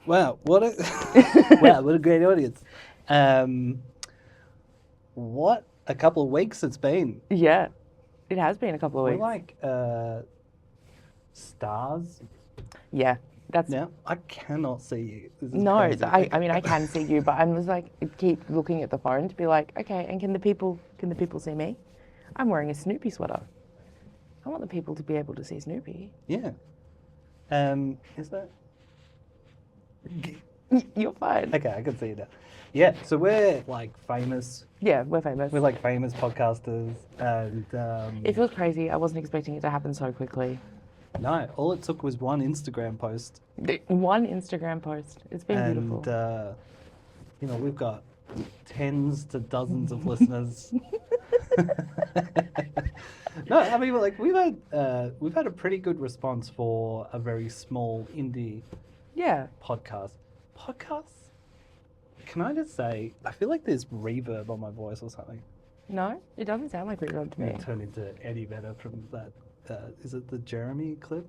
Wow, what a great audience. What a couple of weeks it's been. Yeah, it has been a couple of We're weeks. like stars Yeah, that's now. I cannot see you. This is no. crazy. I mean, I can see you, but I'm just like keep looking at the phone to be like, okay, and can the people see me? I'm wearing a Snoopy sweater. I want the people to be able to see Snoopy. Yeah. Is that? You're fine. Okay, I can see that. Yeah, so we're like famous. Yeah, we're famous. We're like famous podcasters, and It feels crazy. I wasn't expecting it to happen so quickly. no, all it took was one Instagram post, One Instagram post. It's been and beautiful. we've got tens to dozens of listeners. No, I mean, like we've had a pretty good response for a very small indie Yeah. podcast. Podcasts? Can I just say, I feel like there's reverb on my voice or something. No, it doesn't sound like reverb to me. It turned into Eddie Vedder from that. Is it the Jeremy clip?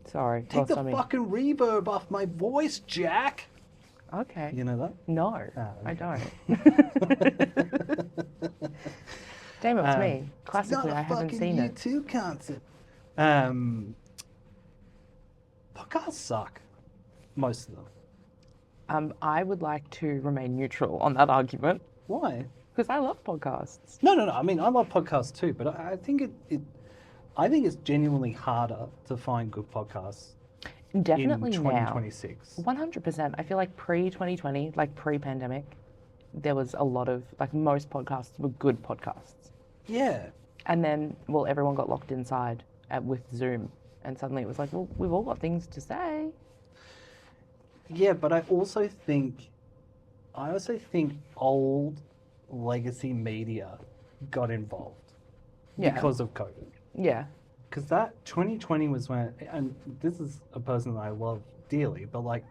Sorry. Take lost the on me. fucking reverb off my voice, Jack. Okay. You know that? No, Oh, I okay. don't. Damn, it's me. It's Classically, not a I haven't fucking seen it. U2 concert. Podcasts suck. Most of them. I would like to remain neutral on that argument Why? because I love podcasts. No. I mean, I love podcasts too, but I think I think it's genuinely harder to find good podcasts Definitely in now. 2026. 100%. I feel like pre-2020, like pre-pandemic, there was a lot of, like most podcasts were good podcasts. Yeah. And then, well, everyone got locked inside with Zoom. And suddenly it was like, well, we've all got things to say. Yeah, but I also think old legacy media got involved Yeah. because of COVID. Yeah. Because that 2020 was when, and this is a person that I love dearly, but like,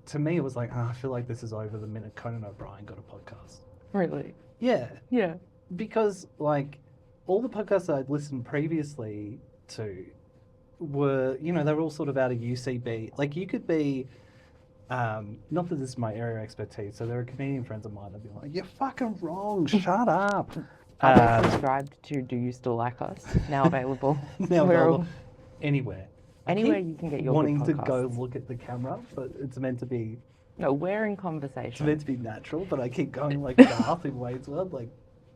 to me, it was like, I feel like this is over the minute Conan O'Brien got a podcast. Really? Yeah, Yeah. because like, all the podcasts that I'd listened previously to were, they were all sort of out of UCB. Like, you could be, not that this is my area of expertise, so there are comedian friends of mine that'd be like, you're fucking wrong, shut up. Are they subscribed to Do You Still Like Us? Now available. Now We're available all- anywhere. I Anywhere keep you can get your wanting good to go podcasts. look at the camera, but it's meant to be No, we're in it's conversation. meant to be natural. But I keep going like Darth in Wayne's World. Like,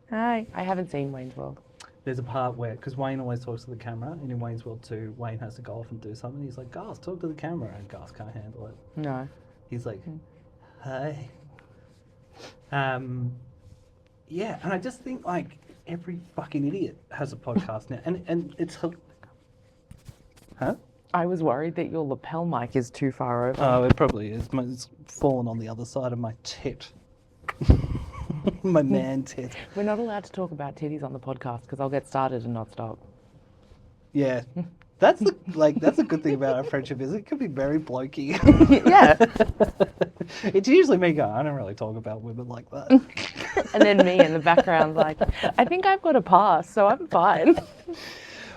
Hi. I haven't seen Wayne's World. there's a part where, because Wayne always talks to the camera, and in Wayne's World 2, Wayne has to go off and do something. He's like, Garth, talk to the camera, and Garth can't handle it. No. He's like, hi. Yeah, and I just think like every fucking idiot has a podcast now, and it's huh? I was worried that your lapel mic is too far over. Oh, it probably is. It's fallen on the other side of my tit. My man tit. We're not allowed to talk about titties on the podcast because I'll get started and not stop. Yeah. That's a good thing about our friendship is it can be very blokey. Yeah. It's usually me going, I don't really talk about women like that. And then me in the background like, I think I've got a pass, so I'm fine.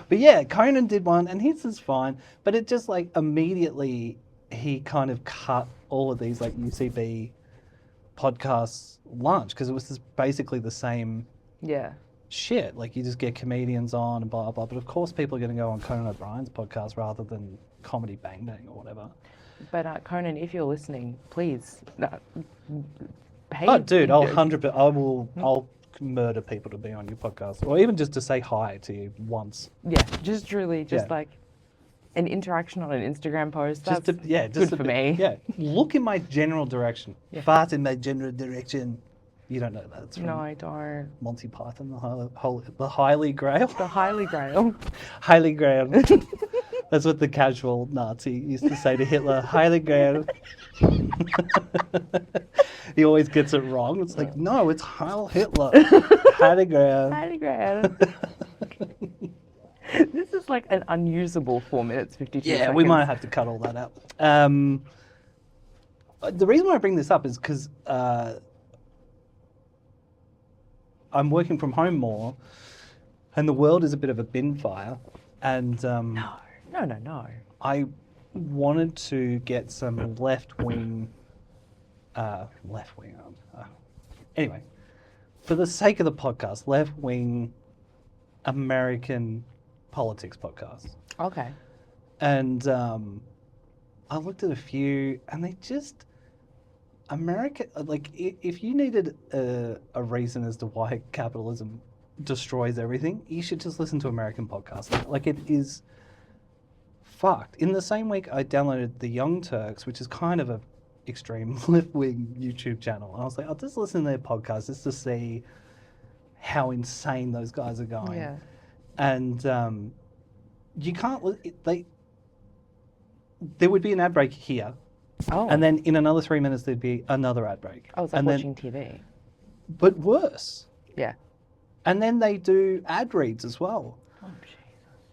But yeah, Conan did one and his is fine, but it just like immediately he kind of cut all of these like UCB podcasts lunch because it was just basically the same Yeah. shit. Like you just get comedians on and blah blah. But of course, people are going to go on Conan O'Brien's podcast rather than Comedy Bang Bang or whatever. But Conan, if you're listening, please. Hey, Oh, dude, I'll murder people to be on your podcast, or even just to say hi to you once. Yeah, just truly, just Yeah. like an interaction on an Instagram post. That's Just good for me. Yeah, look in my general direction. Yeah. Fart in my general direction. You don't know that. It's from No, I don't. Monty Python, the Highly Grail. The Highly Grail. Highly Grail. That's what the casual Nazi used to say to Hitler. Highly Grail. He always gets it wrong. It's like, no, it's Heil Hitler. Highly Grail. Highly Grail. This is like an unusable 4 minutes, 52 Yeah, seconds. we might have to cut all that out. The reason why I bring this up is because I'm working from home more, and the world is a bit of a bin fire. And No. I wanted to get some left-wing... Anyway, for the sake of the podcast, left-wing American politics podcast. Okay. And I looked at a few, and they just... America, like, if you needed a reason as to why capitalism destroys everything, you should just listen to American podcasts. Like, it is fucked. In the same week, I downloaded the Young Turks, which is kind of a extreme left-wing YouTube channel. And I was like, I'll just listen to their podcast just to see how insane those guys are going. Yeah. And you can't... There would be an ad break here. Oh. And then in another 3 minutes, there'd be another ad break. Oh, it's like and watching TV. But worse. Yeah. And then they do ad reads as well. Oh, Jesus.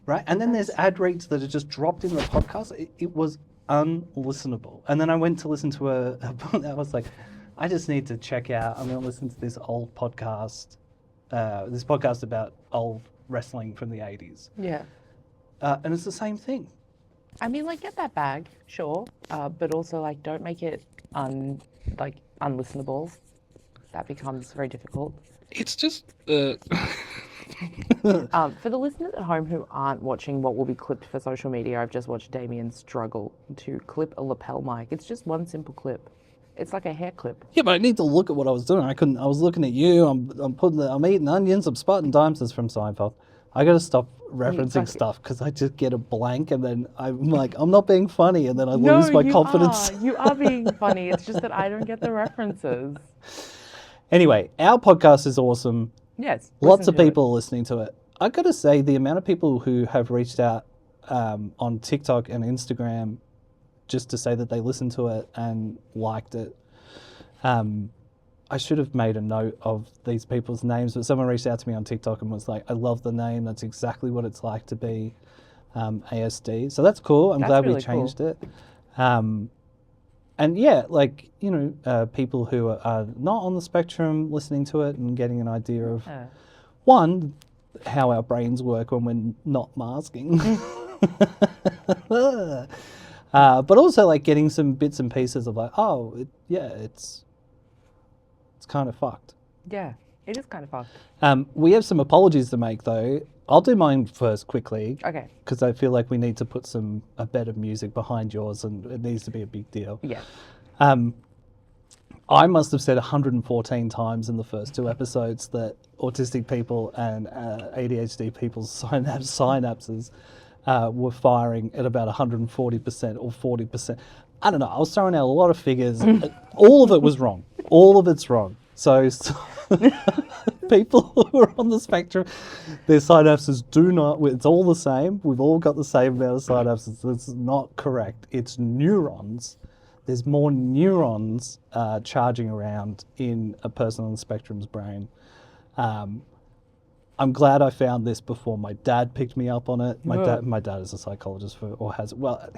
Right? And then there's ad reads that are just dropped in the podcast. It was unlistenable. And then I went to listen to I was like, I just need to check out, I'm going to listen to this old podcast, this podcast about old wrestling from the 80s. Yeah. And it's the same thing. I mean, like, get that bag, sure, but also, like, don't make it unlistenable. That becomes very difficult. It's just For the listeners at home who aren't watching what will be clipped for social media, I've just watched Damian struggle to clip a lapel mic. It's just one simple clip. It's like a hair clip. Yeah, but I need to look at what I was doing. I was looking at you. I'm eating onions. I'm spotting dimes. This is from Seinfeld. I got to stop referencing stuff because I just get a blank and then I'm like, I'm not being funny, and then I lose my confidence. You are being funny. It's just that I don't get the references. Anyway, our podcast is awesome. Yes. Lots of people are listening to it. I got to say, the amount of people who have reached out on TikTok and Instagram just to say that they listened to it and liked it. I should have made a note of these people's names, but someone reached out to me on TikTok and was like, I love the name. That's exactly what it's like to be ASD. So that's cool. I'm glad we changed it. And yeah, like, you know, people who are not on the spectrum listening to it and getting an idea of, one, how our brains work when we're not masking. But also like getting some bits and pieces of like, it's kind of fucked. Yeah, it is kind of fucked. We have some apologies to make though. I'll do mine first quickly. Okay. Because I feel like we need to put a bit of music behind yours, and it needs to be a big deal. Yeah. I must have said 114 times in the first 2 episodes that autistic people and ADHD people's synapses were firing at about 140% or 40%. I don't know. I was throwing out a lot of figures. All of it was wrong. All of it's wrong. So people who are on the spectrum, their synapses do not, it's all the same. We've all got the same amount of synapses. That's not correct. It's neurons. There's more neurons charging around in a person on the spectrum's brain. I'm glad I found this before my dad picked me up on it. My dad is a psychologist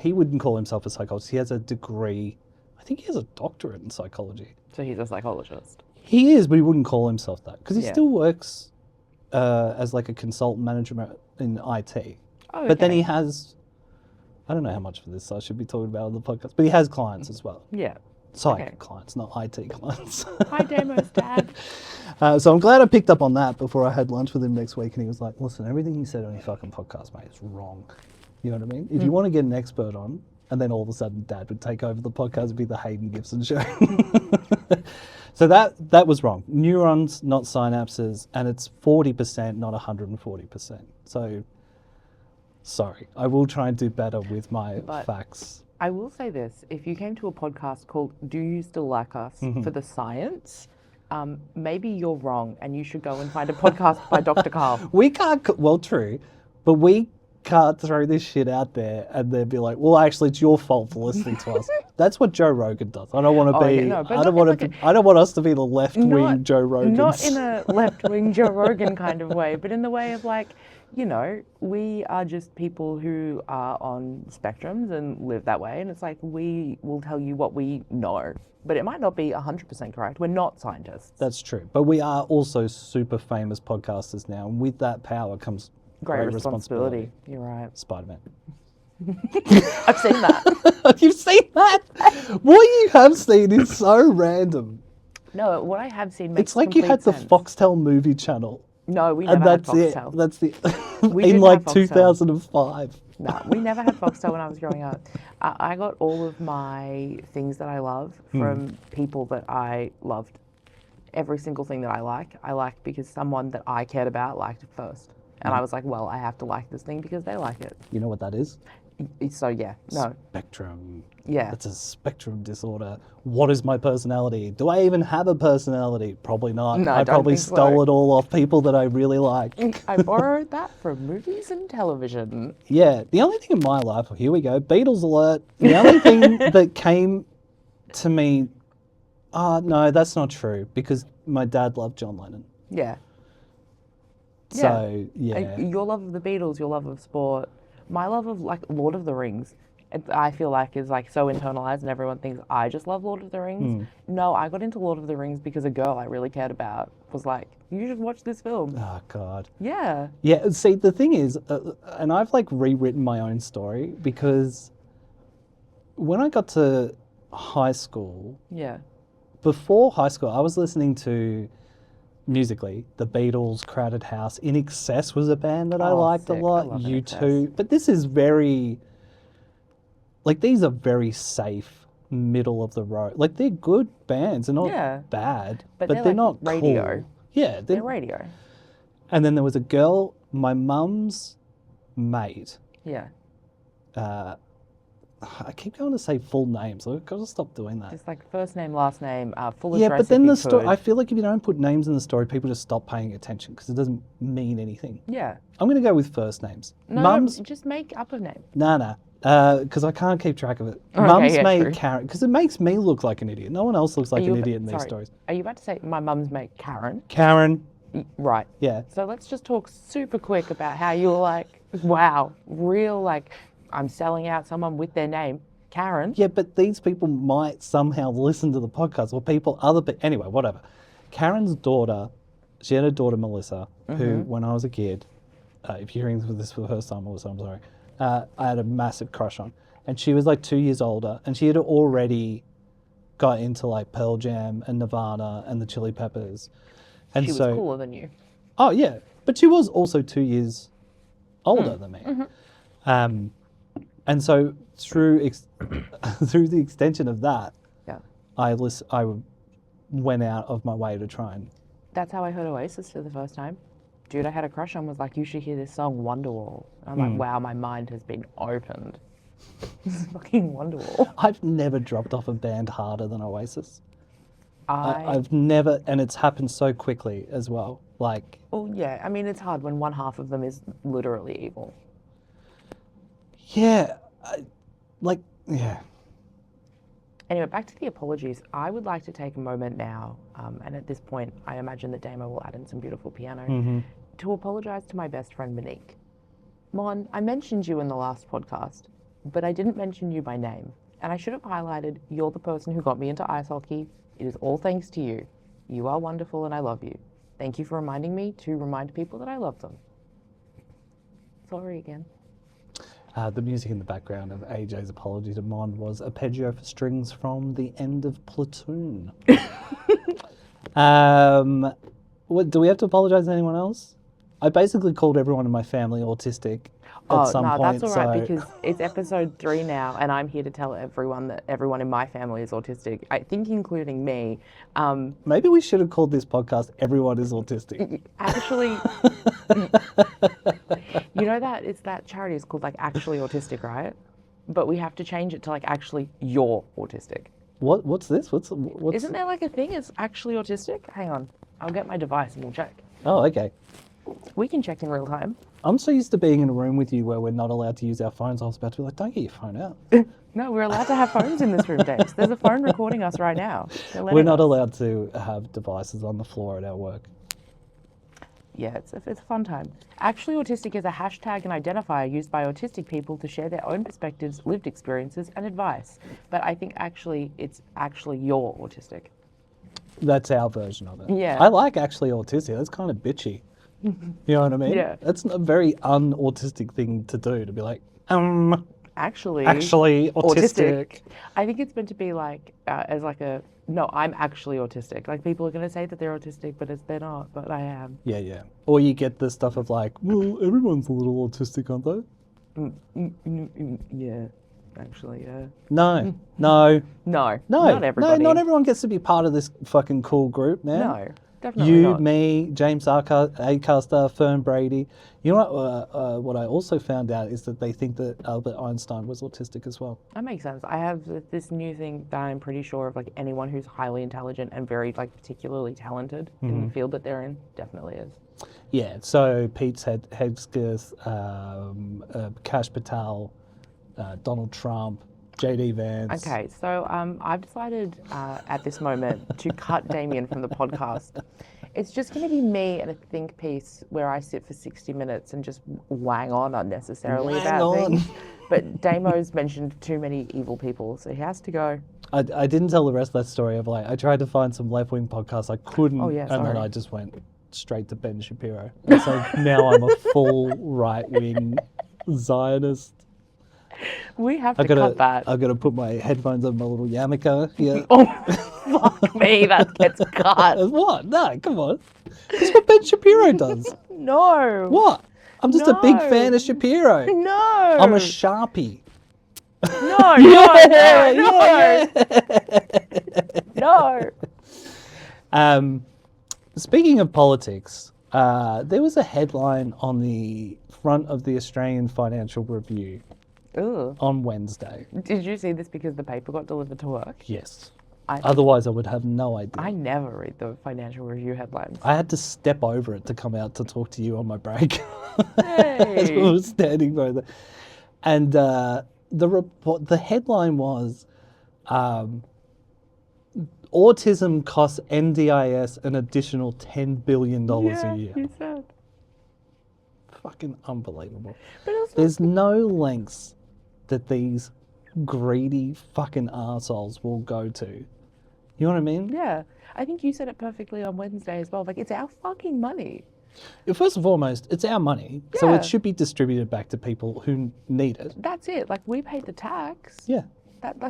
he wouldn't call himself a psychologist. He has a degree. I think he has a doctorate in psychology. So he's a psychologist. He is, but he wouldn't call himself that because he still works as like a consultant manager in IT. Oh, okay. But then he has, I don't know how much for this I should be talking about on the podcast, but he has clients as well. Yeah. Psychic clients, not IT clients. Hi, Damo's dad. So I'm glad I picked up on that before I had lunch with him next week, and he was like, listen, everything you said on your fucking podcast, mate, is wrong. You know what I mean? If you want to get an expert on, and then all of a sudden Dad would take over the podcast, it'd be the Hayden Gibson show. So that was wrong. Neurons, not synapses, and it's 40%, not 140%. So, sorry. I will try and do better with my facts. I will say this. If you came to a podcast called Do You Still Like Us for the science, maybe you're wrong and you should go and find a podcast by Dr. Carl. We can't, well, true, but we can't throw this shit out there and then be like, well, actually, it's your fault for listening to us. That's what Joe Rogan does. I don't want to be. Yeah, no, I don't want us to be the left-wing Joe Rogan. Not in a left-wing Joe Rogan kind of way, but in the way of like, you know, we are just people who are on spectrums and live that way, and it's like we will tell you what we know, but it might not be 100% correct. We're not scientists. That's true, but we are also super famous podcasters now, and with that power comes great responsibility. You're right. Spider-Man. I've seen that. You've seen that? What you have seen is so random. No, what I have seen makes It's like you had complete the sense. Foxtel movie channel. No, we And never had that's it. Foxtel. That's the We in didn't like have Foxtel. 2005. No, we never had Foxtel when I was growing up. I got all of my things that I love from people that I loved. Every single thing that I like because someone that I cared about liked it first. And I was like, well, I have to like this thing because they like it. You know what that is? So yeah, no. Spectrum. Yeah. It's a spectrum disorder. What is my personality? Do I even have a personality? Probably not. No, I don't probably think so. stole it all off people that I really like. I borrowed that from movies and television. Yeah. The only thing in my life, here we go, Beatles alert. The only thing that came to me, no, that's not true because my dad loved John Lennon. Yeah. So, yeah. Your love of the Beatles, your love of sport, my love of like Lord of the Rings, I feel like is like so internalized and everyone thinks I just love Lord of the Rings. No, I got into Lord of the Rings because a girl I really cared about was like, you should watch this film. Oh, God. Yeah. Yeah, see, the thing is, and I've like rewritten my own story because when I got to high school, Yeah. before high school, I was listening to musically the Beatles, Crowded House. In Excess was a band that I liked sick. a I lot. love U2, but this is very, like these are very safe, middle of the road. Like they're good bands, they're not bad, But they're they're like not radio. cool. Yeah, They're radio. And then there was a girl, my mum's mate. Yeah. I keep going to say full names. I've got to stop doing that. Just like first name, last name, full Yeah, address. but then if you the story, could. I feel like if you don't put names in the story, people just stop paying attention because it doesn't mean anything. Yeah. I'm going to go with first names. No, Mum's, just make up a name. nah, because I can't keep track of it. Okay, Mum's yeah, mate true. Karen, because it makes me look like an idiot. No one else looks like an idiot in these stories. Are you about to say my mum's mate Karen? Karen, Right. yeah. So let's just talk super quick about how you were like, wow, real like, I'm selling out someone with their name, Karen. Yeah, but these people might somehow listen to the podcast or people, anyway, whatever. Karen's daughter, she had a daughter, Melissa, who, when I was a kid, if you're hearing this for the first time, Melissa, I'm sorry, I had a massive crush on. And she was like 2 years older, and she had already got into like Pearl Jam and Nirvana and the Chili Peppers. And She was cooler than you. Oh, yeah. But she was also 2 years older than me. And so through through the extension of that, Yeah. I went out of my way to try and... That's how I heard Oasis for the first time. Dude I had a crush on was like, you should hear this song, Wonderwall. I'm like, wow, my mind has been opened. This is fucking Wonderwall. I've never dropped off a band harder than Oasis. I I've never, and it's happened so quickly as well. Like, Well, yeah, I mean, it's hard when one half of them is literally evil. yeah, yeah. Anyway, back to the apologies. I would like to take a moment now, and at this point, I imagine that Damo will add in some beautiful piano, to apologise to my best friend Monique. Mon, I mentioned you in the last podcast, but I didn't mention you by name, and I should have highlighted you're the person who got me into ice hockey. It is all thanks to you. You are wonderful and I love you. Thank you for reminding me to remind people that I love them. Sorry again. The music in the background of AJ's apology to Mon was arpeggio for strings from the end of Platoon. What, do we have to apologise to anyone else? I basically called everyone in my family autistic at some point. That's all right because it's episode 3 now, and I'm here to tell everyone that everyone in my family is autistic. I think including me. Maybe we should have called this podcast "Everyone is Autistic." Actually, you know that it's that charity is called like Actually Autistic, right? But we have to change it to like Actually You're Autistic. What's this? What's? Isn't there like a thing? It's Actually Autistic. Hang on, I'll get my device and we'll check. Oh, okay. We can check in real time. I'm so used to being in a room with you where we're not allowed to use our phones. I was about to be like, don't get your phone out. No, we're allowed to have phones in this room, James. There's a phone recording us right now. We're not allowed to have devices on the floor at our work. Yeah, it's a fun time. Actually Autistic is a hashtag and identifier used by autistic people to share their own perspectives, lived experiences, and advice. But I think actually it's Actually You're Autistic. That's our version of it. Yeah. I like Actually Autistic. That's kind of bitchy. You know what I mean? Yeah. That's a very un-autistic thing to do, to be like, actually autistic. I think it's meant to be like as like a no, I'm actually autistic. Like people are going to say that they're autistic, but they're not. But I am. Yeah, yeah. Or you get the stuff of like, well, everyone's a little autistic, aren't they? Yeah, actually, yeah. No, no, not everybody. not everyone gets to be part of this fucking cool group, man. No, definitely you, not. me, James Acaster, Fern Brady. You know what I also found out is that they think that Albert Einstein was autistic as well. That makes sense. I have this new thing that I'm pretty sure of, like anyone who's highly intelligent and very like particularly talented in the field that they're in definitely is. Yeah, so Pete Hegseth, Kash Patel, Donald Trump, JD Vance. Okay, so I've decided at this moment to cut Damian from the podcast. It's just going to be me and a think piece where I sit for 60 minutes and just wang on unnecessarily about things. But Damo's mentioned too many evil people, so he has to go. I didn't tell the rest of that story of like, I tried to find some left-wing podcasts, I couldn't, and then I just went straight to Ben Shapiro. So now I'm a full right-wing Zionist. We have to cut that. I've got to put my headphones on my little yarmulke here. Oh, fuck me, that gets cut. What? No, come on. That's what Ben Shapiro does. No. What? I'm just a big fan of Shapiro. No. I'm a Sharpie. No, no. Speaking of politics, there was a headline on the front of the Australian Financial Review on Wednesday. Did you see this because the paper got delivered to work? Yes. Otherwise, I would have no idea. I never read the Financial Review headlines. I had to step over it to come out to talk to you on my break. Hey. I was standing by the... And the headline was, autism costs NDIS an additional $10 billion a year. You said. Fucking unbelievable. But there's no lengths that these greedy fucking arseholes will go to. You know what I mean? Yeah. I think you said it perfectly on Wednesday as well. Like, it's our fucking money. First and foremost, it's our money. Yeah. So it should be distributed back to people who need it. That's it. Like, we pay the tax. Yeah.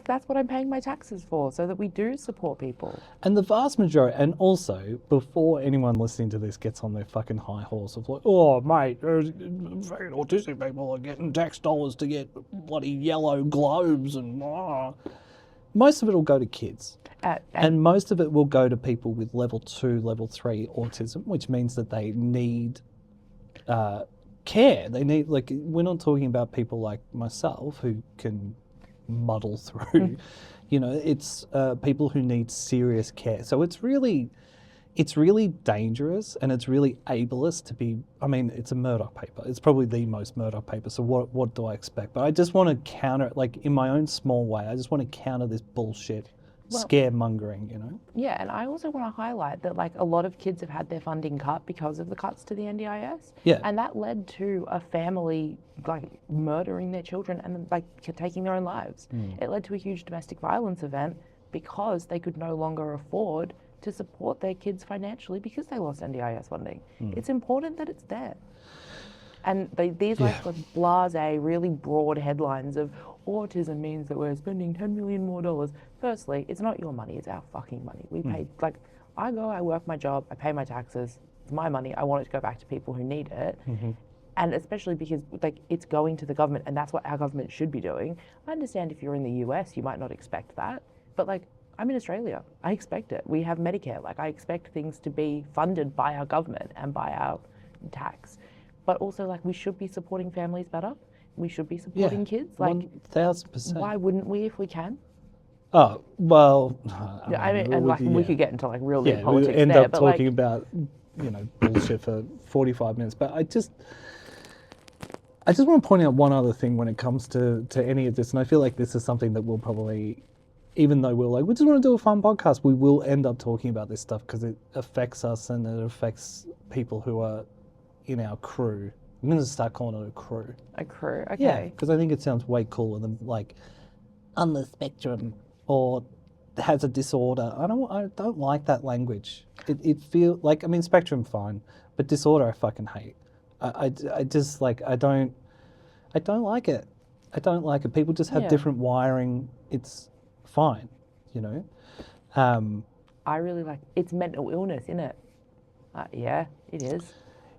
That's what I'm paying my taxes for, so that we do support people. And the vast majority, and also, before anyone listening to this gets on their fucking high horse of like, oh, mate, fucking autistic people are getting tax dollars to get bloody yellow globes and most of it will go to kids. And most of it will go to people with level 2, level 3 autism, which means that they need care. They need, like, we're not talking about people like myself who can muddle through. You know, it's people who need serious care. So it's really dangerous and it's really ableist to be, I mean, it's a Murdoch paper. It's probably the most Murdoch paper. So what do I expect? But I just want to counter it, like in my own small way. I just want to counter this bullshit. Scaremongering, you know? Yeah, and I also want to highlight that like a lot of kids have had their funding cut because of the cuts to the NDIS. Yeah. And that led to a family like murdering their children and like taking their own lives. It led to a huge domestic violence event because they could no longer afford to support their kids financially because they lost NDIS funding. It's important that it's there. And these like blasé, really broad headlines of autism means that we're spending $10 million more. Firstly, it's not your money, it's our fucking money. We pay, like, I work my job, I pay my taxes, it's my money, I want it to go back to people who need it. And especially because like it's going to the government and that's what our government should be doing. I understand if you're in the US, you might not expect that, but like, I'm in Australia, I expect it. We have Medicare, like I expect things to be funded by our government and by our tax. But also, like, we should be supporting families better. We should be supporting kids. Like, 1000%. Why wouldn't we if we can? Oh, well... I mean, and like, we could get into like real deep politics we end there, up talking about, you know, bullshit for 45 minutes. But I just want to point out one other thing when it comes to any of this. And I feel like this is something that we'll probably, even though we're like, we just want to do a fun podcast, we will end up talking about this stuff because it affects us and it affects people who are in our crew. I'm going to start calling it a crew. A crew, okay. Yeah, because I think it sounds way cooler than like on the spectrum or has a disorder. I don't like that language. It feels like, I mean, spectrum fine, but disorder I fucking hate. I just like I don't like it. I don't like it. People just have Yeah. different wiring. It's fine, you know. I really like it's mental illness, isn't it? Yeah, it is.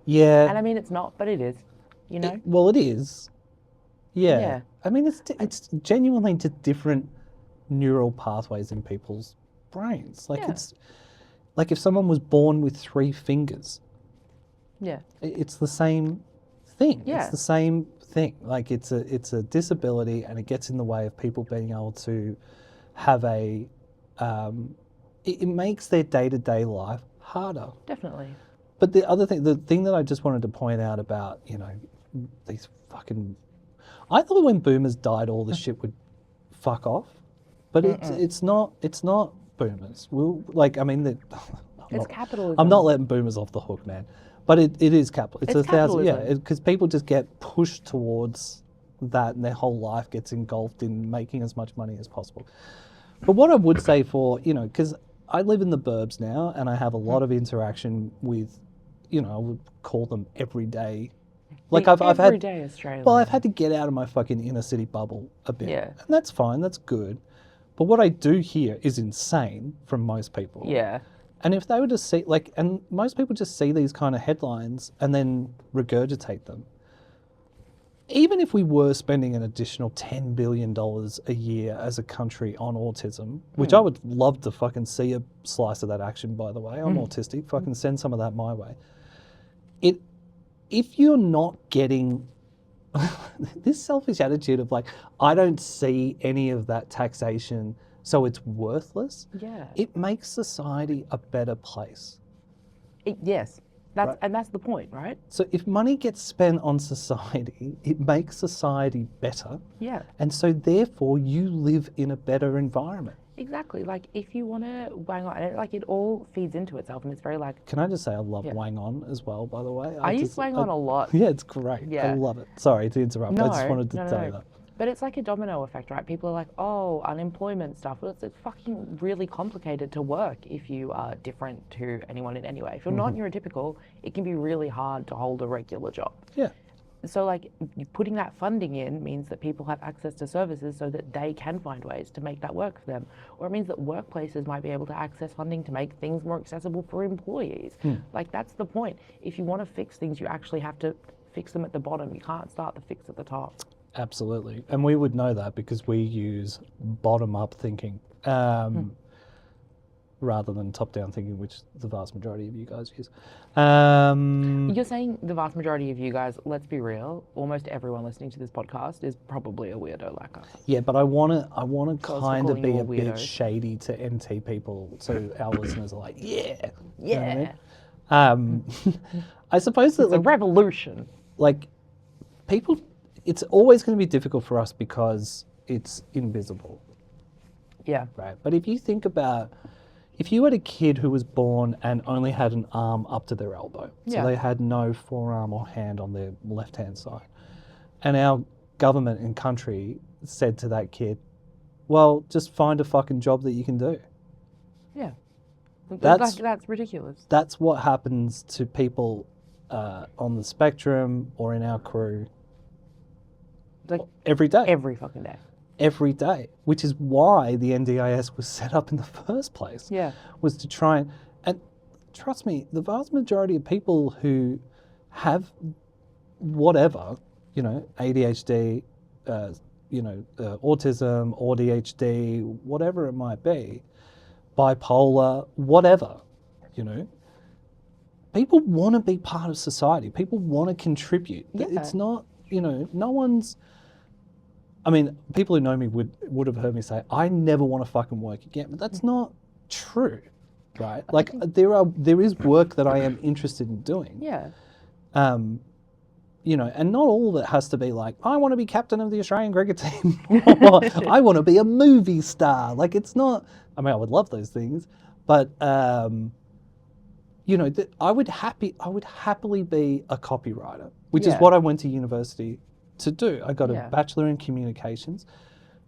Yeah. And I mean, it's not, but it is. You know. Well, it is. Yeah. Yeah. I mean, it's genuinely just different neural pathways in people's brains. Like Yeah. it's like if someone was born with 3 fingers, Yeah. it's the same thing. Yeah. It's the same thing. Like it's a disability, and it gets in the way of people being able to have it makes their day-to-day life harder. Definitely. But the thing that I just wanted to point out about, you know, these fucking, I thought when boomers died, all this shit would fuck off, but it's not boomers. I mean, It's capitalism. I'm not letting boomers off the hook, man. But it is capital. It's capitalism. because people just get pushed towards that, and their whole life gets engulfed in making as much money as possible. But what I would say for, you know, because I live in the burbs now, and I have a lot of interaction with, you know, I would call them everyday. Like I've had everyday Australian. Well, I've had to get out of my fucking inner city bubble a bit. Yeah. And that's fine, that's good. But what I do hear is insane from most people. Yeah. And if they were to see, like, and most people just see these kind of headlines and then regurgitate them. Even if we were spending an additional $10 billion a year as a country on autism, which I would love to fucking see a slice of that action, by the way. I'm autistic. Fucking send some of that my way. If you're not getting this selfish attitude of like, I don't see any of that taxation, so it's worthless. Yeah. It makes society a better place. Yes. That's Right. And that's the point, right? So if money gets spent on society, it makes society better. Yeah. And so therefore you live in a better environment. Exactly. Like if you want to wang on, and it all feeds into itself, and it's very like. Can I just say I love wang on as well, by the way. I use wang on a lot. Yeah, it's great. Yeah. I love it. Sorry to interrupt. I just No, wanted to no, tell no. you that. But it's like a domino effect, right? People are like, oh, unemployment stuff. Well, it's fucking really complicated to work if you are different to anyone in any way. If you're not neurotypical, it can be really hard to hold a regular job. Yeah. So like putting that funding in means that people have access to services so that they can find ways to make that work for them. Or it means that workplaces might be able to access funding to make things more accessible for employees. Like that's the point. If you want to fix things, you actually have to fix them at the bottom. You can't start the fix at the top. Absolutely. And we would know that because we use bottom-up thinking rather than top-down thinking, which the vast majority of you guys use. You're saying the vast majority of you guys, let's be real, almost everyone listening to this podcast is probably a weirdo like us. Yeah, but I want to kind of calling be you a a bit weirdo. shady to NT people, so our listeners are like, yeah. Yeah. You know what I mean? I suppose that It's a revolution. like people, it's always going to be difficult for us because it's invisible, Yeah. right? But if you think about, if you had a kid who was born and only had an arm up to their elbow, so Yeah. they had no forearm or hand on their left-hand side, and our government and country said to that kid, well, just find a fucking job that you can do. Yeah. That's ridiculous. That's what happens to people on the spectrum or in our crew Like every day. every fucking day. Every day, which is why the NDIS was set up in the first place. Yeah. Was to try and trust me, the vast majority of people who have whatever, you know, ADHD, autism, or ADHD, whatever it might be, bipolar, whatever, you know, people want to be part of society. People want to contribute. Yeah. It's not, you know, no one's. I mean, people who know me would have heard me say, I never want to fucking work again. But that's not true, right? Like there is work that I am interested in doing. Yeah. You know, and not all of it has to be like, I want to be captain of the Australian cricket team. Or, I want to be a movie star. Like it's not, I mean, I would love those things, but you know, I would happily be a copywriter, which is Yeah. what I went to university to do. I got Yeah. a bachelor in communications.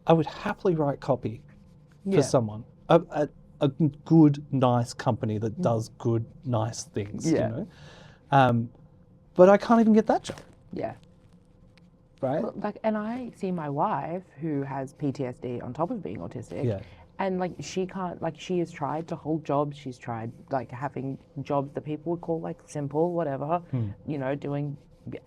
I would happily write copy for Yeah. someone, a good, nice company that does good, nice things. Yeah. You know, but I can't even get that job. Yeah. right? Well, like, and I see my wife who has PTSD on top of being autistic. Yeah. And like she can't, like she has tried to hold jobs. She's tried like having jobs that people would call like simple, whatever, you know, doing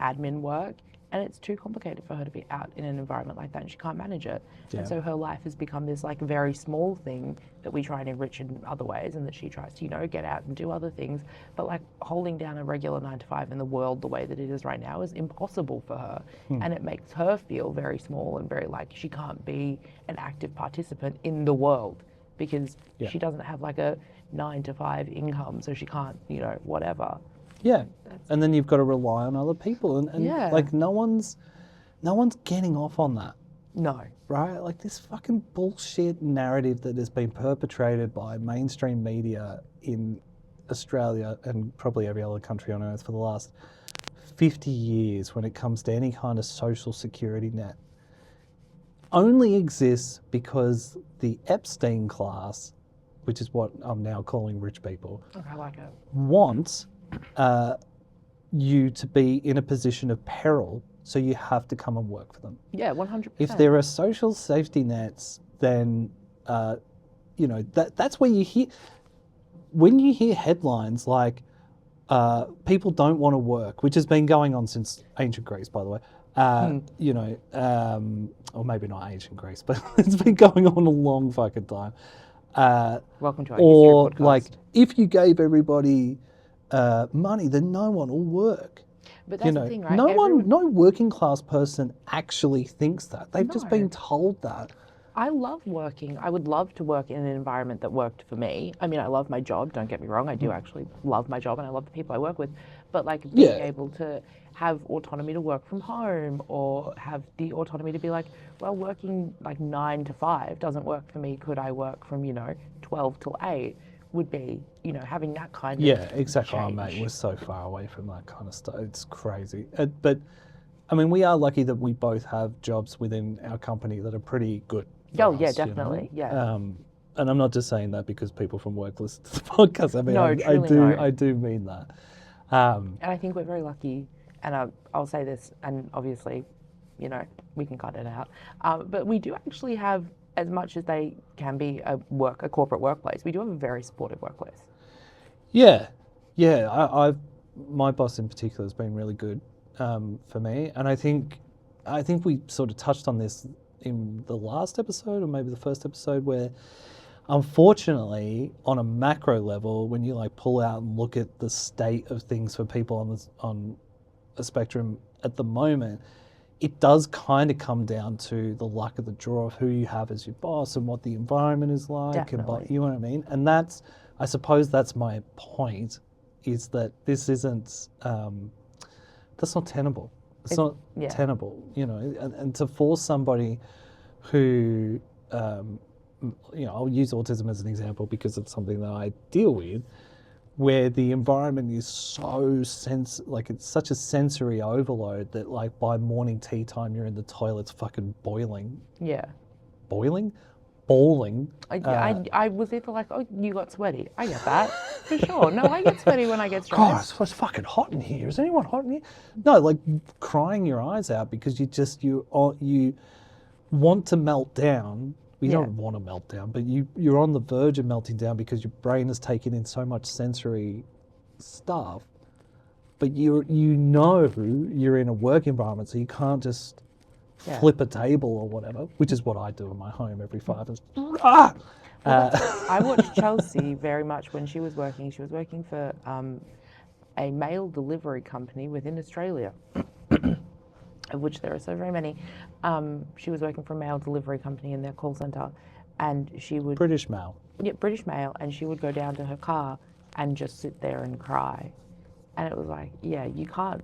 admin work. And it's too complicated for her to be out in an environment like that, and she can't manage it. Yeah. And so her life has become this like very small thing that we try and enrich in other ways, and that she tries to, you know, get out and do other things. But like holding down a regular 9 to 5 in the world the way that it is right now is impossible for her. And it makes her feel very small and very like she can't be an active participant in the world because she doesn't have like a 9 to 5 income, so she can't, you know, whatever. Yeah, and then you've got to rely on other people, and like no one's getting off on that, No. right? Like this fucking bullshit narrative that has been perpetrated by mainstream media in Australia and probably every other country on earth for the last 50 years when it comes to any kind of social security net only exists because the Epstein class, which is what I'm now calling rich people, I like it. want you to be in a position of peril, so you have to come and work for them. Yeah, 100%. If there are social safety nets, then you know that's where you hear when you hear headlines like people don't want to work, which has been going on since ancient Greece, by the way. You know, or maybe not ancient Greece, but it's been going on a long fucking time. Welcome to our Or history podcast. like, if you gave everybody money, then no one will work. But that's You know, the thing, right? no working class person actually thinks that. They've just No. been told that. I love working. I would love to work in an environment that worked for me. I mean, I love my job, don't get me wrong. I do actually love my job and I love the people I work with. But like being able to have autonomy to work from home or have the autonomy to be like, well, working like 9 to 5 doesn't work for me. Could I work from, you know, 12 till 8 would be, you know, having that kind of exactly. Oh, change. mate, we're so far away from that kind of stuff. It's crazy. But I mean, we are lucky that we both have jobs within our company that are pretty good. Oh, for yeah, us, you know? definitely. Yeah. And I'm not just saying that because people from work listen to the podcast. I mean, No, truly no. I do mean that. And I think we're very lucky, and I'll say this, and obviously, you know, we can cut it out, but we do actually have, as much as they can be a corporate workplace, we do have a very supportive workplace. Yeah. My boss in particular has been really good for me, and I think we sort of touched on this in the last episode or maybe the first episode, where unfortunately on a macro level, when you like pull out and look at the state of things for people on a spectrum at the moment, it does kind of come down to the luck of the draw of who you have as your boss and what the environment is like. Definitely. And you know what I mean? And I suppose that's my point, is that this isn't that's not tenable. It's not tenable, you know, and to force somebody who, you know, I'll use autism as an example because it's something that I deal with, where the environment is so it's such a sensory overload that like by morning tea time you're in the toilets fucking boiling. Yeah. Bawling. I was either like, oh, you got sweaty. I get that, for sure. No, I get sweaty when I get stressed. God, it's fucking hot in here. Is anyone hot in here? No, like crying your eyes out because you want to melt down. You don't want to melt down, but you're on the verge of melting down because your brain has taken in so much sensory stuff. But you know you're in a work environment, so you can't just flip a table or whatever, which is what I do in my home every 5 minutes. I watched Chelsea very much when she was working. She was working for a mail delivery company within Australia, of which there are so very many. She was working for a mail delivery company in their call centre, and she would... British Mail. Yeah, British Mail, and she would go down to her car and just sit there and cry. And it was like, yeah, you can't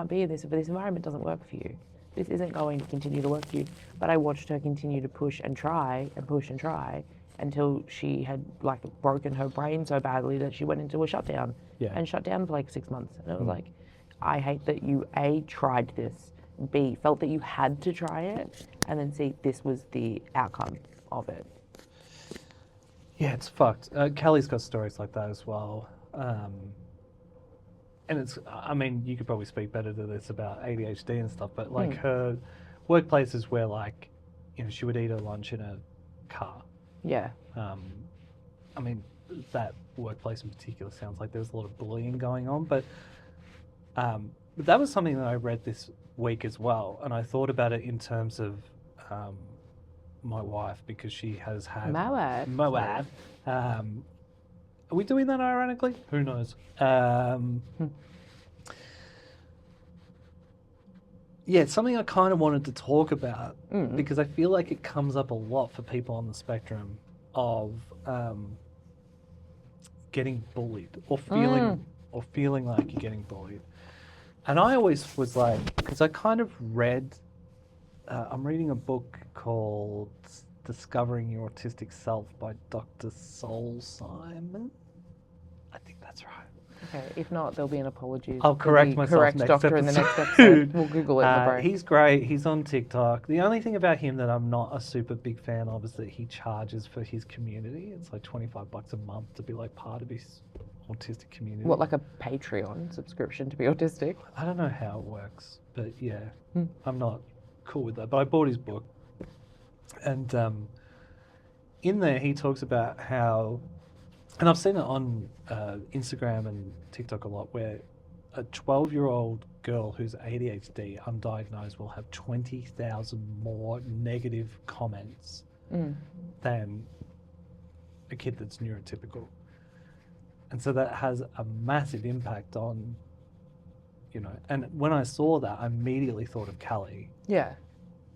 be in this, but this environment doesn't work for you. This isn't going to continue to work for you. But I watched her continue to push and try and push and try until she had like broken her brain so badly that she went into a shutdown and shut down for like 6 months. And it was like, I hate that you A, tried this, B, felt that you had to try it, and then C, this was the outcome of it. Yeah, it's fucked. Kelly's got stories like that as well. and it's, I mean, you could probably speak better to this about ADHD and stuff, but like her workplaces where like, you know, she would eat her lunch in a car. Yeah. I mean, that workplace in particular sounds like there was a lot of bullying going on, but that was something that I read this week as well, and I thought about it in terms of my wife, because she has had My wife. Are we doing that ironically? Who knows? Yeah, it's something I kind of wanted to talk about because I feel like it comes up a lot for people on the spectrum of getting bullied or feeling like you're getting bullied. And I always was like, because I kind of read, I'm reading a book called Discovering Your Autistic Self by Dr. Sol Simon. I think that's right. Okay, if not, there'll be an apology. I'll correct myself correct next doctor episode. in the next episode. We'll Google it in the break. He's great. He's on TikTok. The only thing about him that I'm not a super big fan of is that he charges for his community. It's like $25 a month to be like part of his autistic community. What, like a Patreon subscription to be autistic? I don't know how it works, but yeah, I'm not cool with that. But I bought his book, and in there he talks about how, and I've seen it on Instagram and TikTok a lot, where a 12-year-old girl who's ADHD, undiagnosed, will have 20,000 more negative comments than a kid that's neurotypical. And so that has a massive impact on, you know, and when I saw that, I immediately thought of Callie. Yeah.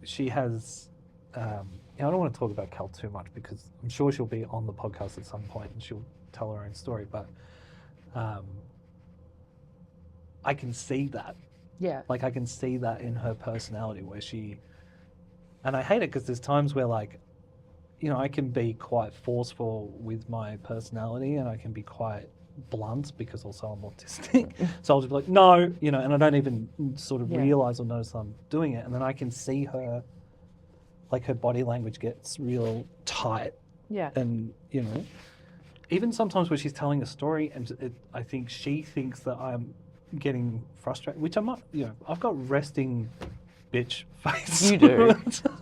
She has, you know, I don't want to talk about Cal too much because I'm sure she'll be on the podcast at some point and she'll tell her own story, but I can see that. Yeah. Like, I can see that in her personality where and I hate it because there's times where, like, you know, I can be quite forceful with my personality and I can be quite blunt because also I'm autistic. So I'll just be like, no, you know, and I don't even sort of realize or notice I'm doing it. And then I can see her, like, her body language gets real tight. Yeah. And, you know, even sometimes when she's telling a story and I think she thinks that I'm getting frustrated, which I'm not, you know, I've got resting bitch face. You do.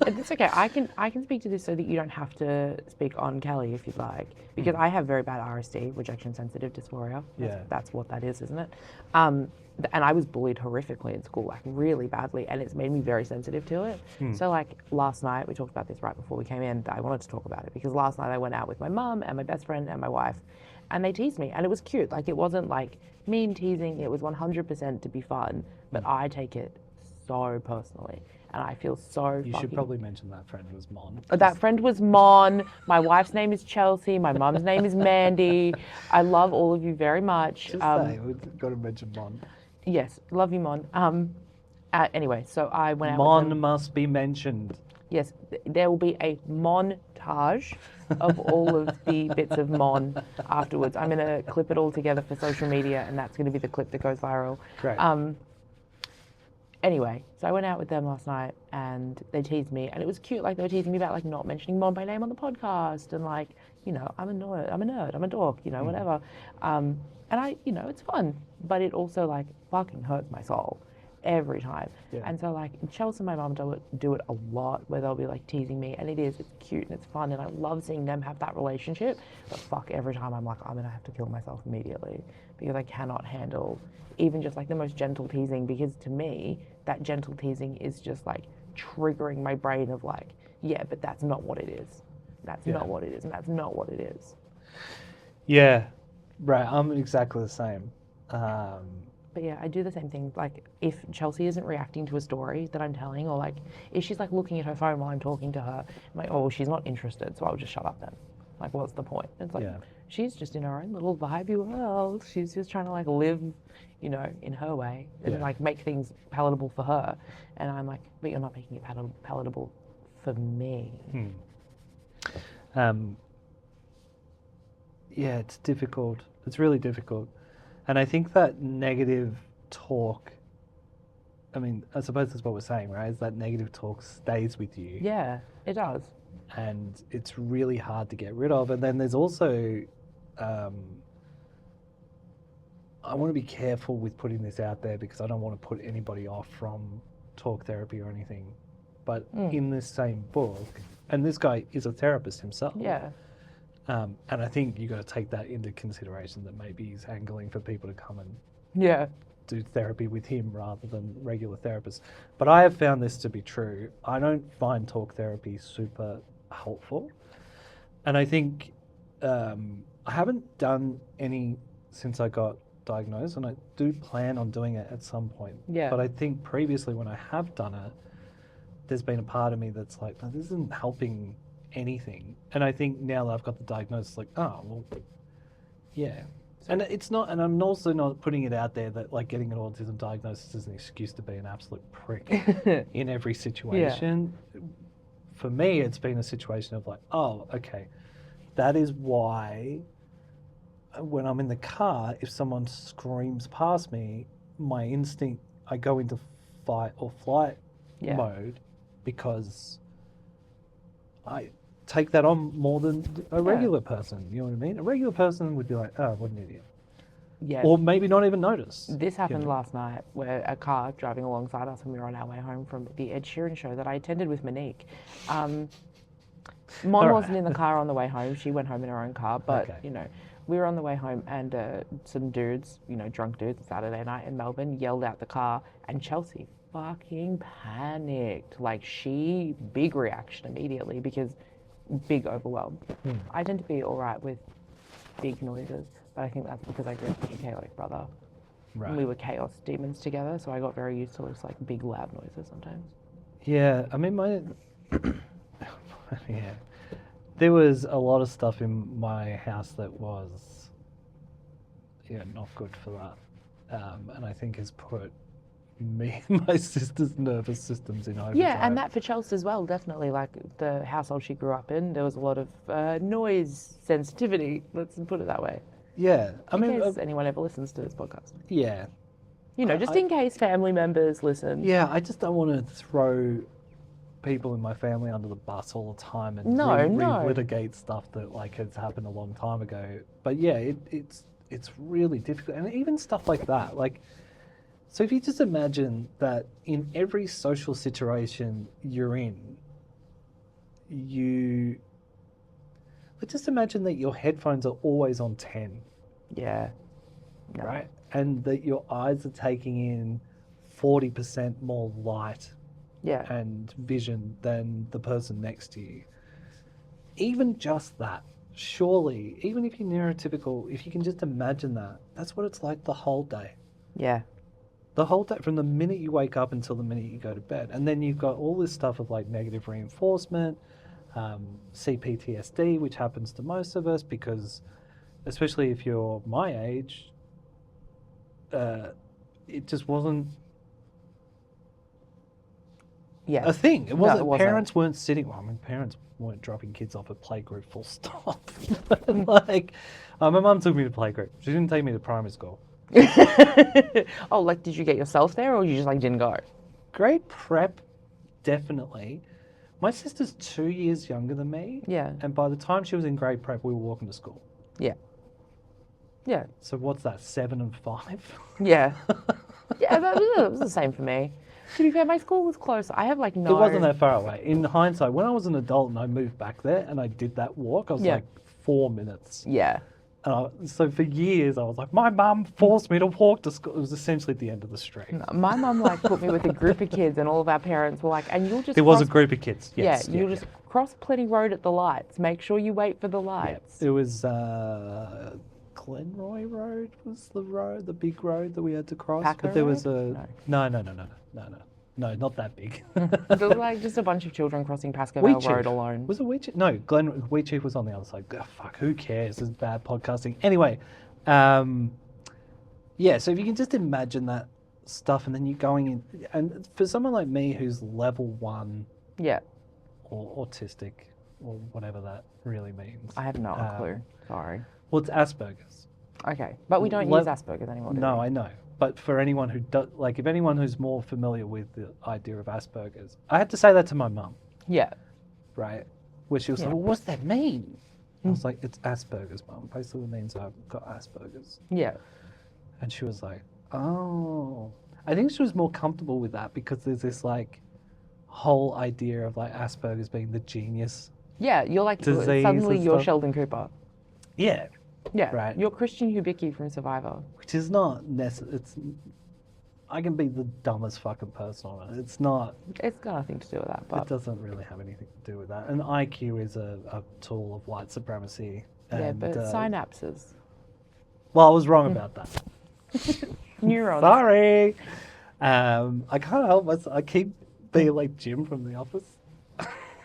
It's okay. I can speak to this so that you don't have to speak on Callie if you'd like, because I have very bad RSD, rejection sensitive dysphoria. That's what that is, isn't it? And I was bullied horrifically in school, like really badly, and it's made me very sensitive to it. So like last night, we talked about this right before we came in, I wanted to talk about it because last night I went out with my mum and my best friend and my wife, and they teased me, and it was cute. Like, it wasn't like mean teasing, it was 100% to be fun, but I take it so personally, and I feel so You should probably mention that friend was Mon. That friend was Mon. My wife's name is Chelsea. My mum's name is Mandy. I love all of you very much. Just say, we've got to mention Mon. Yes, love you, Mon. Anyway, so I went out Mon with them. must be mentioned. Yes, there will be a montage of all of the bits of Mon afterwards. I'm going to clip it all together for social media, and that's going to be the clip that goes viral. Great. Anyway, so I went out with them last night and they teased me, and it was cute. Like, they were teasing me about like not mentioning Mon by name on the podcast, and like, you know, I'm a nerd, I'm a dork, you know, whatever. And I, you know, it's fun, but it also like fucking hurts my soul every time. Yeah. And so like Chelsea and my mum do it a lot, where they'll be like teasing me, and it's cute and it's fun, and I love seeing them have that relationship. But fuck, every time I'm like, I'm gonna have to kill myself immediately because I cannot handle even just like the most gentle teasing, because to me that gentle teasing is just like triggering my brain of like, yeah, but that's not what it is. That's not what it is, and that's not what it is. Yeah, right. I'm exactly the same. But yeah, I do the same thing. Like, if Chelsea isn't reacting to a story that I'm telling, or like if she's like looking at her phone while I'm talking to her, I'm like, oh, she's not interested, so I'll just shut up then. Like, what's the point? It's like, she's just in her own little vibey world. She's just trying to like live, you know, in her way, and like make things palatable for her. And I'm like, but you're not making it palatable for me. Yeah, it's difficult. It's really difficult. And I think that negative talk, I mean, I suppose that's what we're saying, right? Is that negative talk stays with you. Yeah, it does. And it's really hard to get rid of. And then there's also, I want to be careful with putting this out there because I don't want to put anybody off from talk therapy or anything. But in this same book, and this guy is a therapist himself. Yeah. And I think you got to take that into consideration that maybe he's angling for people to come and Yeah. do therapy with him rather than regular therapists. But I have found this to be true. I don't find talk therapy super helpful. And I think I haven't done any since I got diagnosed, and I do plan on doing it at some point. Yeah. But I think previously when I have done it, there's been a part of me that's like, no, this isn't helping anything. And I think now that I've got the diagnosis, like, oh, well, yeah. And it's not, and I'm also not putting it out there that like getting an autism diagnosis is an excuse to be an absolute prick in every situation. Yeah. For me, it's been a situation of like, oh, okay, that is why when I'm in the car, if someone screams past me, my instinct, I go into fight or flight mode because I take that on more than a regular person. You know what I mean? A regular person would be like, oh, what an idiot. Yeah. Or maybe not even notice. This happened last night where a car driving alongside us when we were on our way home from the Ed Sheeran show that I attended with Monique. Mom wasn't in the car on the way home. She went home in her own car. But, you know, we were on the way home and some dudes, you know, drunk dudes, Saturday night in Melbourne, yelled out the car and Chelsea fucking panicked. Like big reaction immediately because big overwhelm. I tend to be all right with big noises, but I think that's because I grew up with a chaotic brother. Right. And we were chaos demons together, so I got very used to those like big loud noises sometimes. Yeah, I mean there was a lot of stuff in my house that was not good for that, and I think has put me and my sister's nervous systems in overdrive. Yeah, and that for Chelsea as well, definitely. Like the household she grew up in, there was a lot of noise sensitivity, let's put it that way. Yeah. In case anyone ever listens to this podcast. Yeah. You know, just in case family members listen. Yeah, I just don't want to throw people in my family under the bus all the time and relitigate stuff that like has happened a long time ago. But yeah, it's really difficult. And even stuff like that, like, so if you just imagine that in every social situation you're in, let's just imagine that your headphones are always on 10. Yeah. No. Right? And that your eyes are taking in 40% more light and vision than the person next to you. Even just that, surely, even if you're neurotypical, if you can just imagine that, that's what it's like the whole day. Yeah. The whole day, from the minute you wake up until the minute you go to bed. And then you've got all this stuff of like negative reinforcement, CPTSD, which happens to most of us because, especially if you're my age, it just wasn't a thing. It wasn't. Parents weren't sitting. Well, I mean, parents weren't dropping kids off at playgroup full stop. Like, my mum took me to playgroup. She didn't take me to primary school. Oh, like, did you get yourself there or you just like didn't go? Grade prep, definitely. My sister's 2 years younger than me. Yeah. And by the time she was in grade prep, we were walking to school. Yeah. Yeah. So what's that, 7 and 5? Yeah. Yeah, that was the same for me. To be fair, my school was close. I have like no... It wasn't that far away. In hindsight, when I was an adult and I moved back there and I did that walk, I was like 4 minutes. Yeah. So for years, I was like, my mum forced me to walk to school. It was essentially at the end of the street. No, my mum like put me with a group of kids and all of our parents were like, and you'll just... There was a group of kids, yes. Yeah, you'll just cross Plenty Road at the lights. Make sure you wait for the lights. Yeah. It was Glenroy Road was the road, the big road that we had to cross. Packer but there Road? was a... No, not that big. There was like just a bunch of children crossing Pasco Vale Road alone. Was it Wheachief? No, Wheachief was on the other side. Oh, fuck, who cares? This is bad podcasting. Anyway, yeah, so if you can just imagine that stuff and then you're going in, and for someone like me who's level 1 or autistic or whatever that really means. I have no clue, sorry. Well, it's Asperger's. Okay, but we don't use Asperger's anymore, do we? No, I know. But for anyone who does, like, if anyone who's more familiar with the idea of Asperger's, I had to say that to my mum. Yeah. Right? Where she was like, well, what's that mean? I was like, it's Asperger's, Mum. Basically it means I've got Asperger's. Yeah. And she was like, oh. I think she was more comfortable with that because there's this like whole idea of like Asperger's being the genius. Yeah, you're like, Disease suddenly and you're stuff. Sheldon Cooper. Yeah. Yeah, Right. you're Christian Hubicki from Survivor. Which is not necessary. I can be the dumbest fucking person on it. It's not. It's got nothing to do with that, It but doesn't really have anything to do with that. And IQ is a tool of white supremacy. yeah, And, but synapses, well, I was wrong about that. neurons. Sorry. I can't help myself. I keep being like Jim from The Office.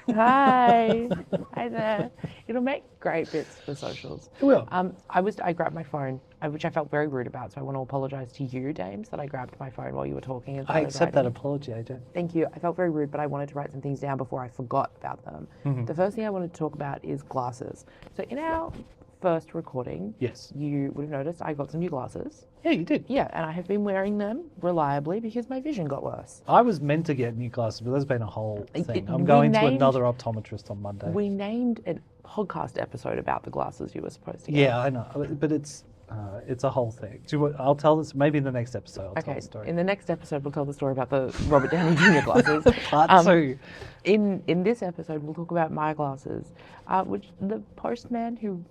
Hi, hi there. It'll make great bits for socials. It will. I grabbed my phone, which I felt very rude about. So I want to apologise to you, Dames, that I grabbed my phone while you were talking. And I started accept that writing. apology, AJ. Thank you. I felt very rude, but I wanted to write some things down before I forgot about them. Mm-hmm. The first thing I wanted to talk about is glasses. So in our first recording, Yes. you would have noticed I got some new glasses. Yeah, you did. Yeah, and I have been wearing them reliably because my vision got worse. I was meant to get new glasses, but there's been a whole thing. I'm we going to named- another optometrist on Monday. We named a podcast episode about the glasses you were supposed to get. Yeah, I know, but it's a whole thing. I'll tell this maybe in the next episode. I'll tell Okay, the story. in the next episode, we'll tell the story about the Robert Downey Jr. glasses. Part 2. In this episode, we'll talk about my glasses, which the postman who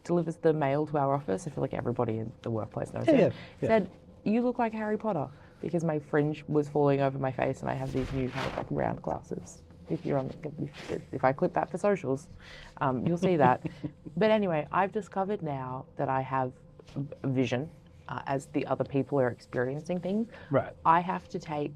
delivers the mail to our office, I feel like everybody in the workplace knows it, Yeah. said, you look like Harry Potter, because my fringe was falling over my face and I have these new kind of like round glasses. If I clip that for socials, you'll see that. But anyway, I've discovered now that I have vision as the other people are experiencing things. Right. I have to take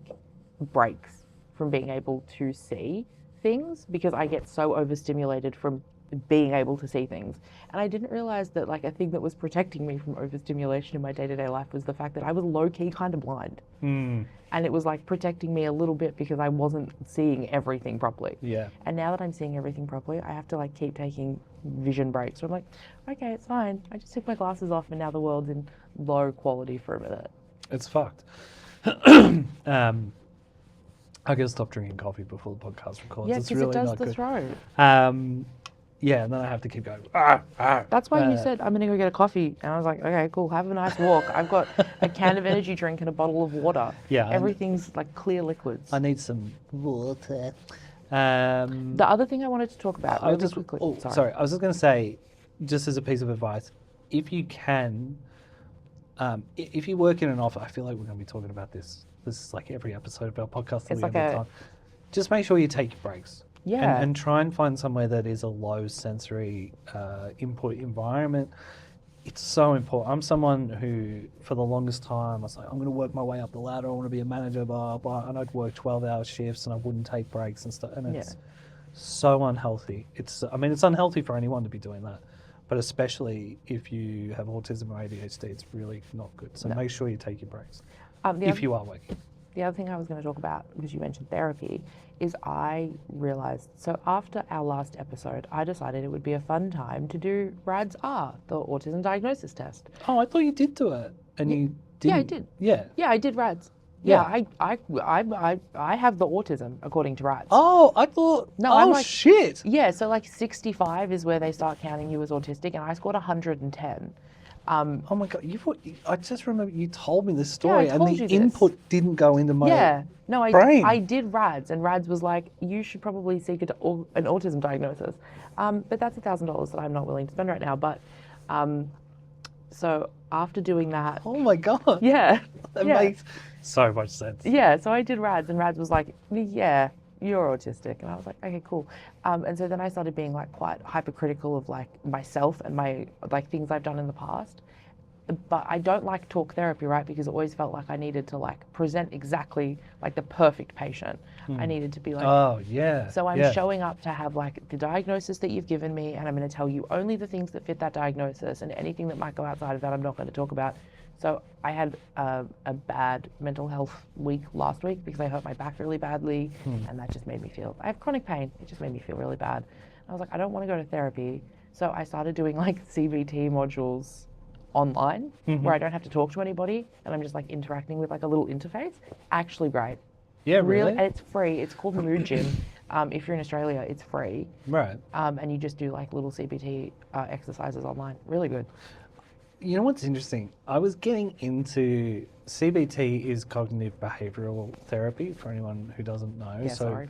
breaks from being able to see things because I get so overstimulated from being able to see things. And I didn't realize that like a thing that was protecting me from overstimulation in my day-to-day life was the fact that I was low-key kind of blind. Mm. And it was like protecting me a little bit because I wasn't seeing everything properly. Yeah. And now that I'm seeing everything properly, I have to like keep taking vision breaks. So I'm like, okay, it's fine. I just took my glasses off and now the world's in low quality for a minute. It's fucked. I gotta stop drinking coffee before the podcast records. Yeah, it's because really it does not the good. throat. Yeah, and then I have to keep going. That's why you said, I'm going to go get a coffee. And I was like, okay, cool, have a nice walk. I've got a can of energy drink and a bottle of water. Yeah. Everything's like clear liquids. I need some water. The other thing I wanted to talk about really quickly. Oh, sorry. I was just going to say, just as a piece of advice, if you can, if you work in an office, I feel like we're going to be talking about this. This is like every episode of our podcast. That It's we like have a- time. Just make sure you take your breaks. Yeah. And try and find somewhere that is a low sensory input environment. It's so important. I'm someone who, for the longest time, I was like, I'm going to work my way up the ladder. I want to be a manager, blah, blah. And I'd work 12-hour shifts and I wouldn't take breaks and stuff. And it's so unhealthy. It's unhealthy for anyone to be doing that. But especially if you have autism or ADHD, it's really not good. So make sure you take your breaks if you are working. The other thing I was going to talk about, because you mentioned therapy, is I realised, so after our last episode, I decided it would be a fun time to do RADS-R, the Autism Diagnosis Test. Oh, I thought you did do it. And you didn't. Yeah, I did. Yeah. Yeah, I did RADS. Yeah, I have the autism according to RADS. Oh, I thought. No, oh, I'm like- shit. Yeah, so like 65 is where they start counting you as autistic, and I scored 110. Oh my god! I just remember you told me this story, I and told the you this. input didn't go into my. Yeah, no, brain. I did RADS, and RADS was like, you should probably seek an autism diagnosis. But that's $1,000 that I'm not willing to spend right now. But so after doing that, Oh my god! yeah, That yeah. makes so much sense. Yeah, so I did RADS, and RADS was like, yeah, you're autistic. And I was like, okay, cool. And so then I started being like quite hypercritical of like myself and my like things I've done in the past. But I don't like talk therapy, right? Because it always felt like I needed to like present exactly like the perfect patient. I needed to be like, Oh yeah. so I'm yeah. showing up to have like the diagnosis that you've given me, and I'm going to tell you only the things that fit that diagnosis, and anything that might go outside of that, I'm not going to talk about. So I had a bad mental health week last week because I hurt my back really badly, and that just made me feel, I have chronic pain. It just made me feel really bad. And I was like, I don't want to go to therapy. So I started doing like CBT modules online where I don't have to talk to anybody, and I'm just like interacting with like a little interface. Actually great. Yeah, really. And it's free. It's called Mood Gym. If you're in Australia, it's free. Right. And you just do like little CBT exercises online. Really good. You know what's interesting? I was getting into CBT is cognitive behavioral therapy for anyone who doesn't know. Yeah, so, sorry.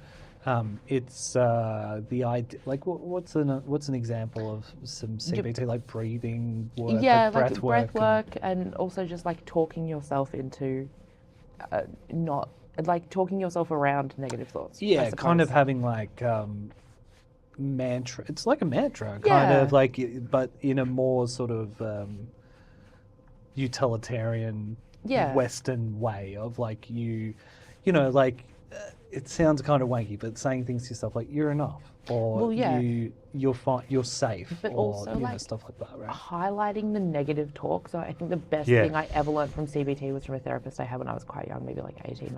It's the idea. Like, what's an example of some CBT, like breathing work, Yeah, like breath work, breath work, and also just like talking yourself into not like talking yourself around negative thoughts. I yeah, kind of suppose. having like mantra. It's like a mantra, kind Yeah. of like, but in a more sort of utilitarian Yeah. Western way of like like it sounds kind of wanky, but saying things to yourself like you're enough, or Well, yeah. you're fine, you're safe, But or also, like, stuff like that, right? highlighting the negative talk. So I think the best Yeah. thing I ever learned from CBT was from a therapist I had when I was quite young, maybe like 18,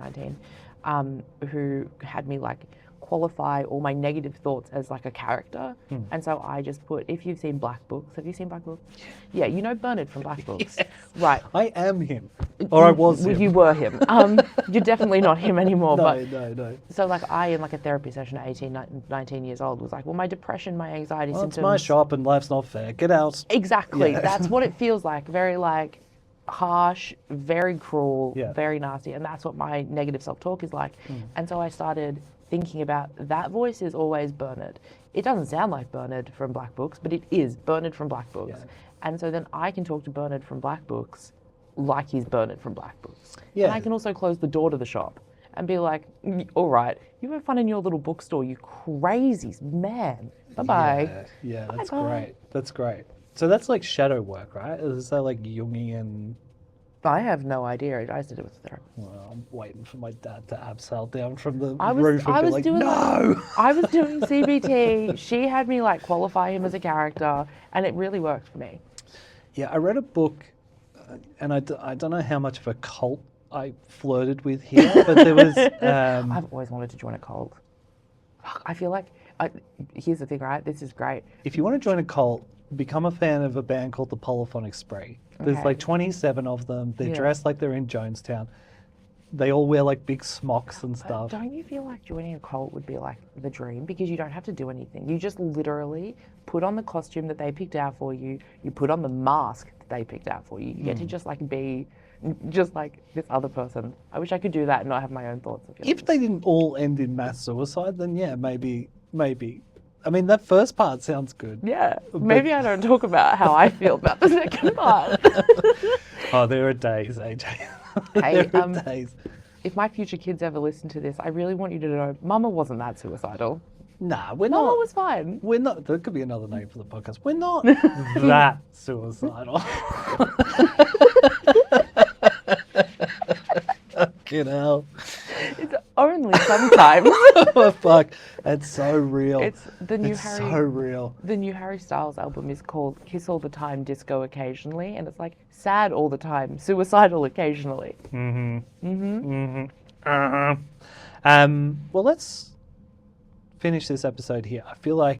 19, who had me like qualify all my negative thoughts as like a character. And so I just put, if you've seen Black Books, have you seen Black Books? Yeah, you know Bernard from Black Books. Yes. Right. I am him, or I was him. You were him. You're definitely not him anymore. No, but no. So like I, in like a therapy session at 18, 19 years old, was like, well, my depression, my anxiety Well, it's symptoms. my shop and life's not fair. Get out. Exactly. Yeah. That's what it feels like. Very like harsh, very cruel, Yeah. very nasty. And that's what my negative self-talk is like. And so I started thinking about that voice is always Bernard. It doesn't sound like Bernard from Black Books, but it is Bernard from Black Books. Yeah. And so then I can talk to Bernard from Black Books like he's Bernard from Black Books. Yeah. And I can also close the door to the shop and be like, all right, you have fun in your little bookstore, you crazy man. Bye-bye. Yeah, that's Bye-bye. great. That's great. So that's like shadow work, right? Is that like Jungian? I have no idea. I just did it with a therapist. Well, I'm waiting for my dad to abseil down from the I was- roof and I be was like, doing no! I was doing CBT. She had me like qualify him as a character, and it really worked for me. Yeah, I read a book, and I don't know how much of a cult I flirted with here, but there was... I've always wanted to join a cult. I feel like, here's the thing, right? This is great. if you want to join a cult, become a fan of a band called the Polyphonic Spree. There's Okay. like 27 of them. They're Yeah. dressed like they're in Jonestown. They all wear like big smocks and stuff. Don't you feel like joining a cult would be like the dream? Because you don't have to do anything. You just literally put on the costume that they picked out for you. You put on the mask that they picked out for you. You get to just like be just like this other person. I wish I could do that and not have my own thoughts. And If they didn't all end in mass suicide, then yeah, maybe. I mean, that first part sounds good. Yeah, maybe I don't talk about how I feel about the second part. Oh, there are days, AJ. Hey, there are days. If my future kids ever listen to this, I really want you to know Mama wasn't that suicidal. Nah, we're Mama not. was fine. We're not. There could be another name for the podcast. We're not that suicidal. Fucking hell. It's only sometimes. Oh, fuck. It's so real. It's the new It's Harry. so real. The new Harry Styles album is called Kiss All the Time, Disco Occasionally, and it's like sad all the time, suicidal occasionally. Well, let's finish this episode here. I feel like